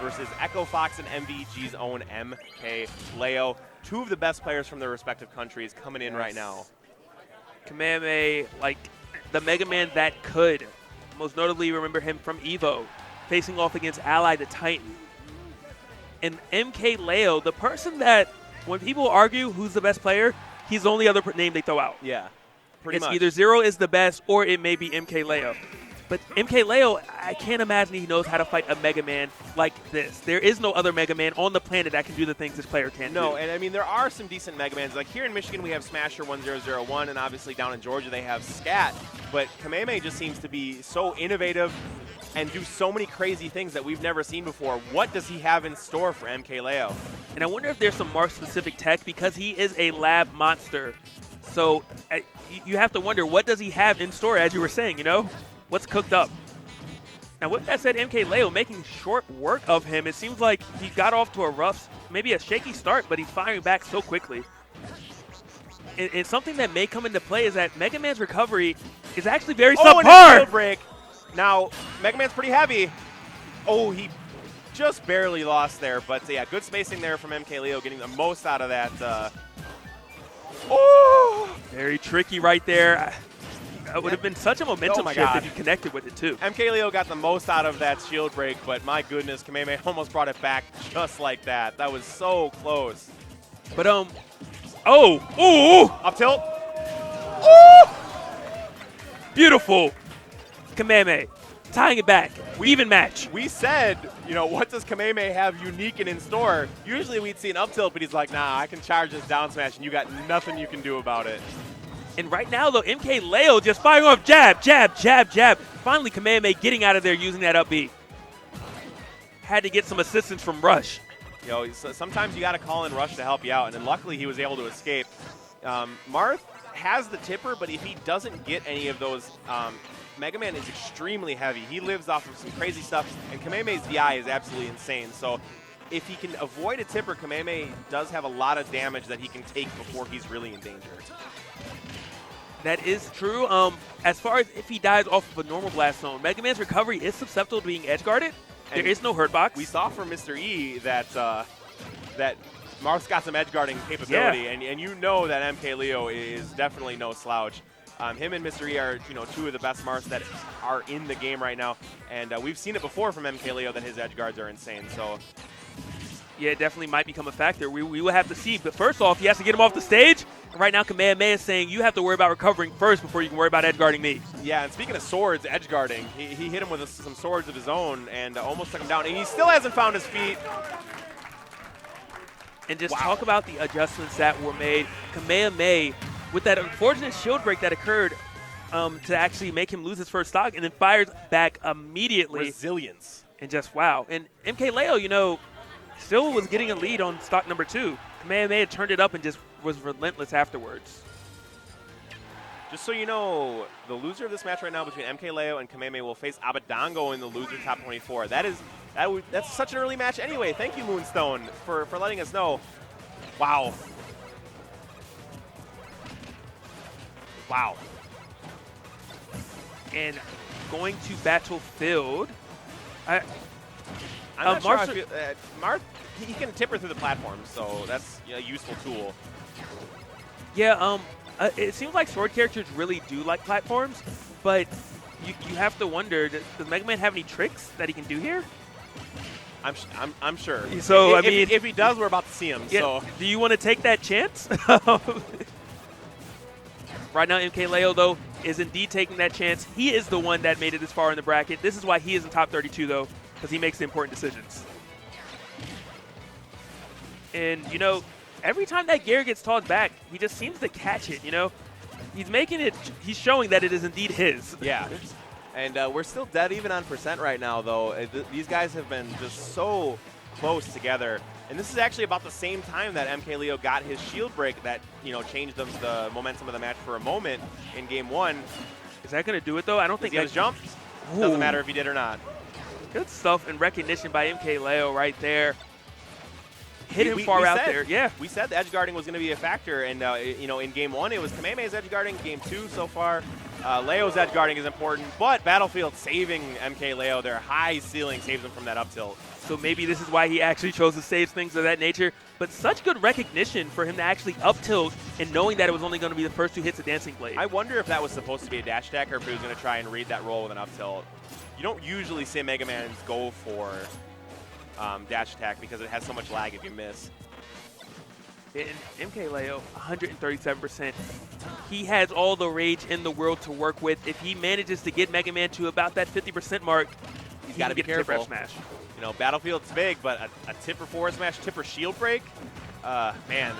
versus Echo Fox and MVG's own MKLeo. Two of the best players from their respective countries coming in right now. Kameme, like the Mega Man that could. Most notably, remember him from EVO, facing off against Ally the Titan. And MKLeo, the person that, when people argue who's the best player, he's the only other name they throw out. Yeah, pretty much. It's either Zero is the best or it may be MKLeo. But MKLeo, I can't imagine he knows how to fight a Mega Man like this. There is no other Mega Man on the planet that can do the things this player can do. No, and I mean, there are some decent Mega Mans. Like here in Michigan, we have Smasher 1001, and obviously down in Georgia, they have Scat. But Kameme just seems to be so innovative and do so many crazy things that we've never seen before. What does he have in store for MKLeo? And I wonder if there's some Marth-specific tech because he is a lab monster. So you have to wonder, what does he have in store, as you were saying, you know? What's cooked up? Now, with that said, MKLeo making short work of him. It seems like he got off to a rough, maybe a shaky start, but he's firing back so quickly. And something that may come into play is that Mega Man's recovery is actually very subpar. And a break. Now, Mega Man's pretty heavy. Oh, he just barely lost there. But, yeah, good spacing there from MKLeo, getting the most out of that. Oh! Very tricky right there. It would have been such a momentum shift if you connected with it, too. MKLeo got the most out of that shield break, but my goodness, Kameme almost brought it back just like that. That was so close. But, ooh! Up tilt. Ooh! Beautiful. Kameme tying it back. Even match. We said, you know, what does Kameme have unique and in store? Usually we'd see an up tilt, but he's like, nah, I can charge this down smash, and you got nothing you can do about it. And right now, though, MKLeo just firing off jab, jab, jab, jab. Finally, Kameme getting out of there using that up B. Had to get some assistance from Rush. You know, sometimes you got to call in Rush to help you out, and then luckily he was able to escape. Marth has the tipper, but if he doesn't get any of those, Mega Man is extremely heavy. He lives off of some crazy stuff, and Kameme's DI is absolutely insane. So if he can avoid a tipper, Kameme does have a lot of damage that he can take before he's really in danger. That is true. As far as if he dies off of a normal blast zone, Mega Man's recovery is susceptible to being edge guarded. There is no hurt box. We saw from Mr. E that that Marth's got some edge guarding capability, and you know that MKLeo is definitely no slouch. Him and Mr. E are two of the best Marths that are in the game right now, and we've seen it before from MKLeo that his edge guards are insane. So. Yeah, it definitely might become a factor. We will have to see. But first off, he has to get him off the stage. And right now, Kameme is saying you have to worry about recovering first before you can worry about edge guarding me. Yeah, and speaking of swords, edge guarding, he hit him with some swords of his own and almost took him down. And he still hasn't found his feet. And just talk about the adjustments that were made. Kameme, with that unfortunate shield break that occurred to actually make him lose his first stock, and then fires back immediately. Resilience. And just wow. And MKLeo, still was getting a lead on stock number 2. Kameme had turned it up and just was relentless afterwards. Just so you know, the loser of this match right now between MKLeo and Kameme will face Abadango in the loser top 24. That's such an early match anyway. Thank you, Moonstone, for letting us know. Wow. Wow. And going to Battlefield. I'm not sure Marth, he can tipper through the platforms, so that's a useful tool. Yeah, it seems like sword characters really do like platforms, but you have to wonder, does Mega Man have any tricks that he can do here? I'm sure. So if he does, we're about to see him. Yeah, so do you want to take that chance? Right now, MKLeo, though, is indeed taking that chance. He is the one that made it this far in the bracket. This is why he is in top 32, though, because he makes the important decisions. And, every time that gear gets tossed back, he just seems to catch it, He's showing that it is indeed his. Yeah. And we're still dead even on percent right now, though. These guys have been just so close together. And this is actually about the same time that MKLeo got his shield break that, changed the momentum of the match for a moment in game 1. Is that going to do it, though? I don't think he has jump. Doesn't matter if he did or not. Good stuff and recognition by MKLeo right there. Hit him far out there. Yeah. We said the edge guarding was going to be a factor, and in game 1 it was Kameme's edge guarding. Game 2 so far, Leo's edge guarding is important, but Battlefield saving MKLeo. Their high ceiling saves them from that up tilt. So maybe this is why he actually chose to save things of that nature. But such good recognition for him to actually up tilt and knowing that it was only going to be the first 2 hits of Dancing Blade. I wonder if that was supposed to be a dash attack or if he was going to try and read that roll with an up tilt. You don't usually see Mega Man's go for dash attack because it has so much lag if you miss. And MKLeo, 137%. He has all the rage in the world to work with. If he manages to get Mega Man to about that 50% mark, he's got to be careful. Tip smash. You know, Battlefield's big, but a tipper forward smash, tipper shield break, man,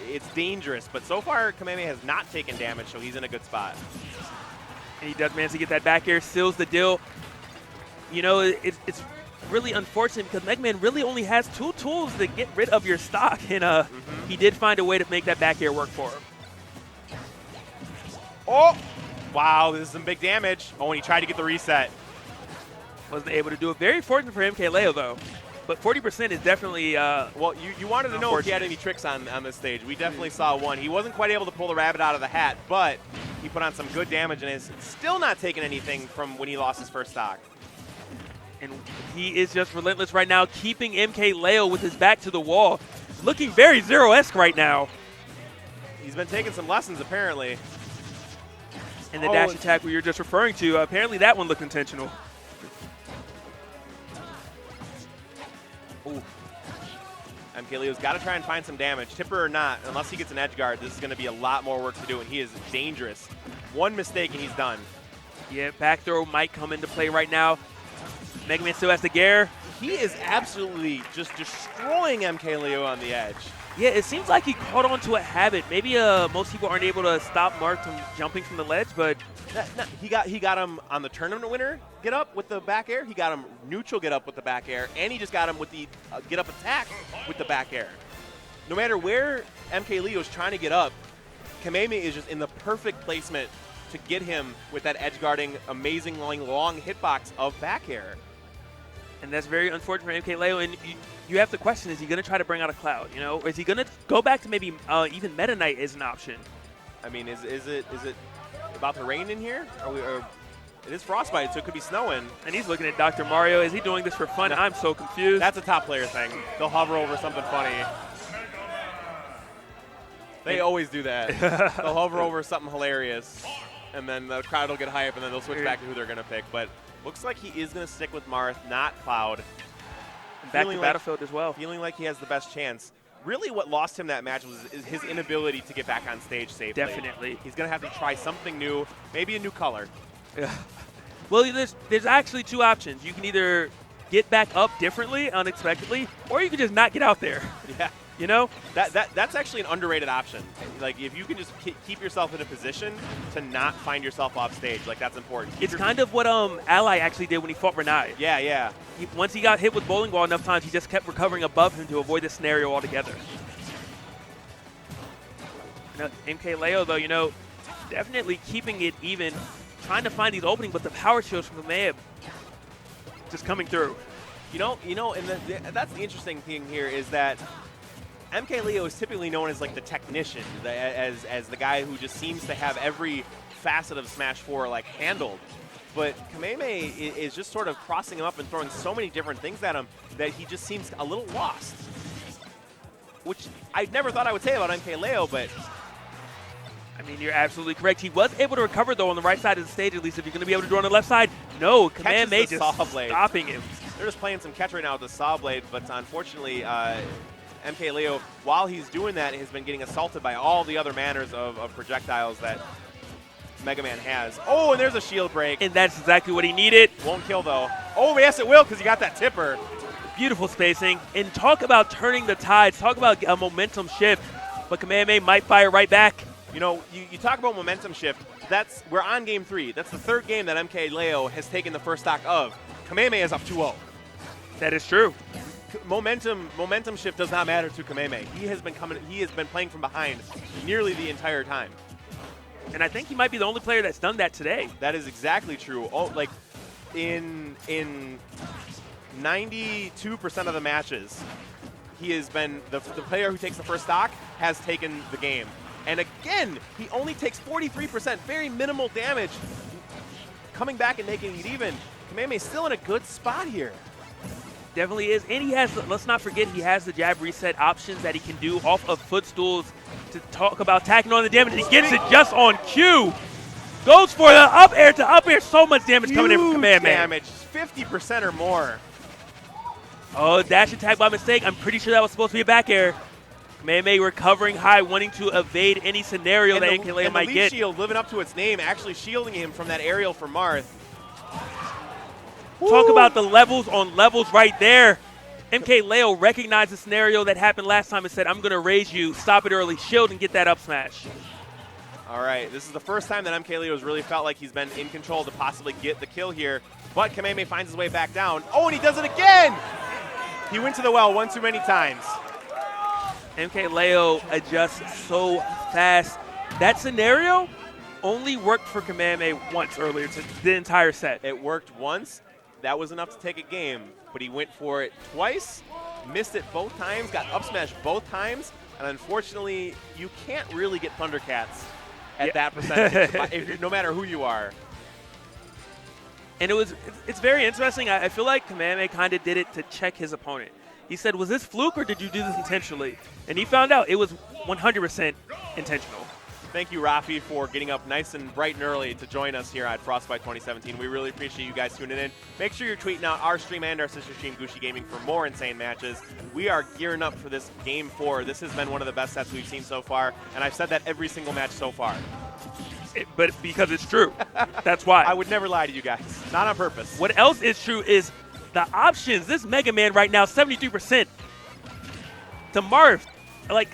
it's dangerous. But so far, Kameme has not taken damage, so he's in a good spot. And he does manage to get that back air, seals the deal. You know, it's really unfortunate because Mega Man really only has 2 tools to get rid of your stock, and he did find a way to make that back air work for him. Oh! Wow, this is some big damage. Oh, and he tried to get the reset. Wasn't able to do it. Very fortunate for MKLeo, though. But 40% is definitely well, you wanted to know if he had any tricks on this stage. We definitely saw one. He wasn't quite able to pull the rabbit out of the hat, but he put on some good damage and is still not taking anything from when he lost his first stock. And he is just relentless right now, keeping MKLeo with his back to the wall. Looking very Zero-esque right now. He's been taking some lessons, apparently. And the dash attack we were just referring to, apparently that one looked intentional. Ooh. MKLeo's got to try and find some damage. Tipper or not, unless he gets an edge guard, this is going to be a lot more work to do, and he is dangerous. One mistake and he's done. Yeah, back throw might come into play right now. Mega Man still has the gear. He is absolutely just destroying MKLeo on the edge. Yeah, it seems like he caught on to a habit. Maybe most people aren't able to stop Marth from jumping from the ledge, but he got him on the tournament winner get up with the back air. He got him neutral get up with the back air, and he just got him with the get up attack with the back air. No matter where MKLeo is trying to get up, Kameme is just in the perfect placement to get him with that edge guarding, amazing long hitbox of back air. And that's very unfortunate for MKLeo. And you have to question, is he going to try to bring out a Cloud? You know, or is he going to go back to maybe even Meta Knight as an option? I mean, is it about to rain in here? Or it is Frostbite, so it could be snowing. And he's looking at Dr. Mario. Is he doing this for fun? No. I'm so confused. That's a top player thing. They'll hover over something funny. They always do that. They'll hover over something hilarious, and then the crowd will get hype, and then they'll switch back to who they're going to pick. But looks like he is going to stick with Marth, not Cloud. Back to Battlefield as well. Feeling like he has the best chance. Really what lost him that match was his inability to get back on stage safely. Definitely. He's going to have to try something new, maybe a new color. Yeah. Well, there's actually 2 options. You can either get back up differently, unexpectedly, or you can just not get out there. Yeah. You know? That's actually an underrated option. Like, if you can just keep yourself in a position to not find yourself off stage, like, that's important. It's kind of what Ally actually did when he fought Renai. Yeah, yeah. Once he got hit with bowling ball enough times, he just kept recovering above him to avoid this scenario altogether. Now, MKLeo, though, you know, definitely keeping it even, trying to find these openings, but the power shields from Kameme just coming through. You know, and that's the interesting thing here is that MKLeo is typically known as like the technician, as the guy who just seems to have every facet of Smash 4 like handled. But Kameme is just sort of crossing him up and throwing so many different things at him that he just seems a little lost. Which I never thought I would say about MKLeo, but I mean, you're absolutely correct. He was able to recover, though, on the right side of the stage, at least. If you're going to be able to do it on the left side, no. Kameme just stopping him. They're just playing some catch right now with the Saw Blade, but unfortunately, MKLeo, while he's doing that, has been getting assaulted by all the other manners of projectiles that Mega Man has. Oh, and there's a shield break. And that's exactly what he needed. Won't kill, though. Oh, yes, it will, because he got that tipper. Beautiful spacing. And talk about turning the tides. Talk about a momentum shift. But Kameme might fire right back. You know, you talk about momentum shift. We're on game 3. That's the 3rd game that MKLeo has taken the first stock of. Kameme is up 2-0. That is true. Momentum shift does not matter to Kameme. He has been playing from behind nearly the entire time. And I think he might be the only player that's done that today. That is exactly true. Oh, like in 92% of the matches, he has been the player who takes the first stock has taken the game. And again, he only takes 43%, very minimal damage, coming back and making it even. Kameme is still in a good spot here. Definitely is. And he has, let's not forget, he has the jab reset options that he can do off of footstools to talk about tacking on the damage. He gets it just on cue. Goes for the up air to up air. So much damage coming in from Kameme. Damage, 50% or more. Oh, dash attack by mistake. I'm pretty sure that was supposed to be a back air. Kameme recovering high, wanting to evade any scenario that MKLeo might get. Shield living up to its name, actually shielding him from that aerial from Marth. Talk about the levels on levels right there. MKLeo recognized the scenario that happened last time and said, I'm going to raise you, stop it early, shield, and get that up smash. All right, this is the first time that MKLeo has really felt like he's been in control to possibly get the kill here. But Kameme finds his way back down. Oh, and he does it again! He went to the well one too many times. MKLeo adjusts so fast. That scenario only worked for Kameme once earlier to the entire set. It worked once. That was enough to take a game, but he went for it twice, missed it both times, got up smash both times, and unfortunately, you can't really get Thundercats at that percentage, no matter who you are. And it's very interesting. I feel like Kameme kind of did it to check his opponent. He said, was this fluke or did you do this intentionally? And he found out it was 100% intentional. Thank you, Rafi, for getting up nice and bright and early to join us here at Frostbite 2017. We really appreciate you guys tuning in. Make sure you're tweeting out our stream and our sister stream, Gucci Gaming, for more insane matches. We are gearing up for this Game 4. This has been one of the best sets we've seen so far, and I've said that every single match so far. But because it's true. That's why. I would never lie to you guys. Not on purpose. What else is true is the options. This Mega Man right now, 73% to Marth. Like,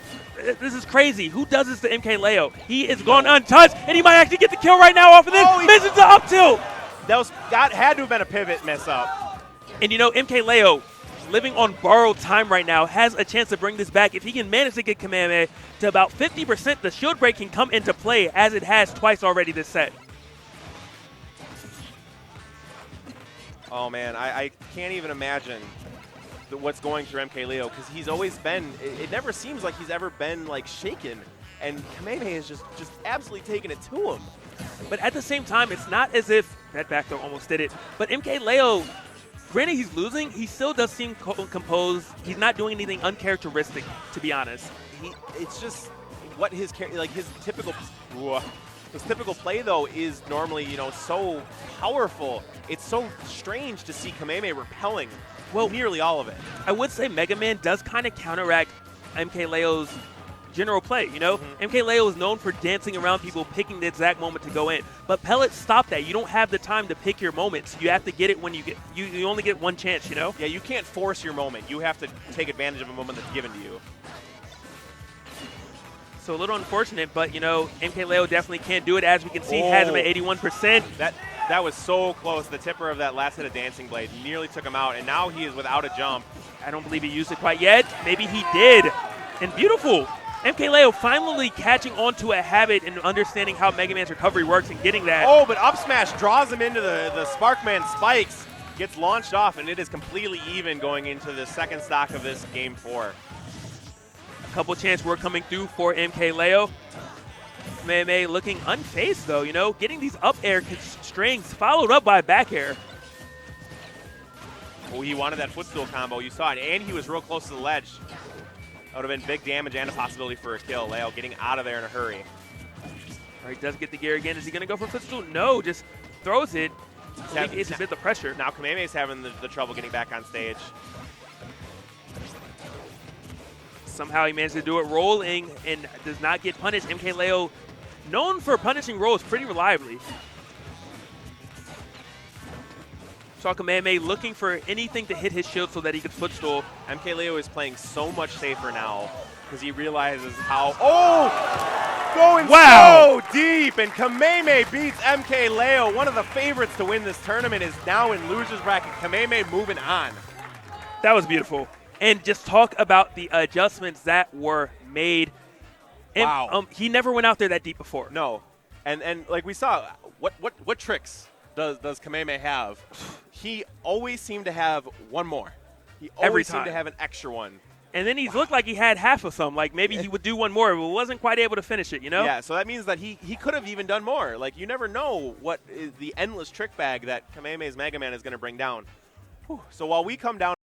this is crazy. Who does this to MKLeo? He is gone untouched, and he might actually get the kill right now off of this. Misses the up tilt. That had to have been a pivot mess up. And you know, MKLeo, living on borrowed time right now, has a chance to bring this back. If he can manage to get Kameme to about 50%, the shield break can come into play, as it has twice already this set. Oh, man, I can't even imagine what's going through MKLeo, because he's always been, it never seems like he's ever been, like, shaken. And Kameme is just absolutely taking it to him. But at the same time, it's not as if that back throw almost did it. But MKLeo, granted he's losing, he still does seem composed. He's not doing anything uncharacteristic, to be honest. It's just what his typical play, though, is normally, you know, so powerful. It's so strange to see Kameme repelling nearly all of it. I would say Mega Man does kind of counteract MKLeo's general play, you know? MKLeo is known for dancing around people, picking the exact moment to go in. But pellets stop that. You don't have the time to pick your moments. You have to get it when you only get one chance, you know? Yeah, you can't force your moment. You have to take advantage of a moment that's given to you. So a little unfortunate, but, you know, MKLeo definitely can't do it. As we can see, has him at 81%. That was so close. The tipper of that last hit of Dancing Blade nearly took him out, and now he is without a jump. I don't believe he used it quite yet. Maybe he did. And beautiful. MKLeo finally catching on to a habit and understanding how Mega Man's recovery works and getting that. Oh, but up smash draws him into the Sparkman spikes. Gets launched off, and it is completely even going into the second stock of this Game 4. A couple chance work coming through for MKLeo. Kameme looking unfazed, though, you know, getting these up air strings followed up by back air. Oh, he wanted that footstool combo. You saw it, and he was real close to the ledge. That would have been big damage and a possibility for a kill. Leo getting out of there in a hurry. All right, does get the gear again. Is he going to go for footstool? No, just throws it. It's a bit of pressure. Now Kameme is having the trouble getting back on stage. Somehow he managed to do it rolling and does not get punished. MKLeo, known for punishing rolls pretty reliably. Saw Kameme looking for anything to hit his shield so that he could footstool. MKLeo is playing so much safer now because he realizes how, going so deep, and Kameme beats MKLeo. One of the favorites to win this tournament is now in loser's bracket. Kameme moving on. That was beautiful. And just talk about the adjustments that were made. And, wow. He never went out there that deep before. No. And like we saw, what tricks does Kameme have? He always seemed to have one more. He always seemed to have an extra one. And then he's looked like he had half of some. Like maybe he would do one more, but wasn't quite able to finish it, you know? Yeah, so that means that he could have even done more. Like, you never know what is the endless trick bag that Kameme's Mega Man is going to bring down. Whew. So while we come down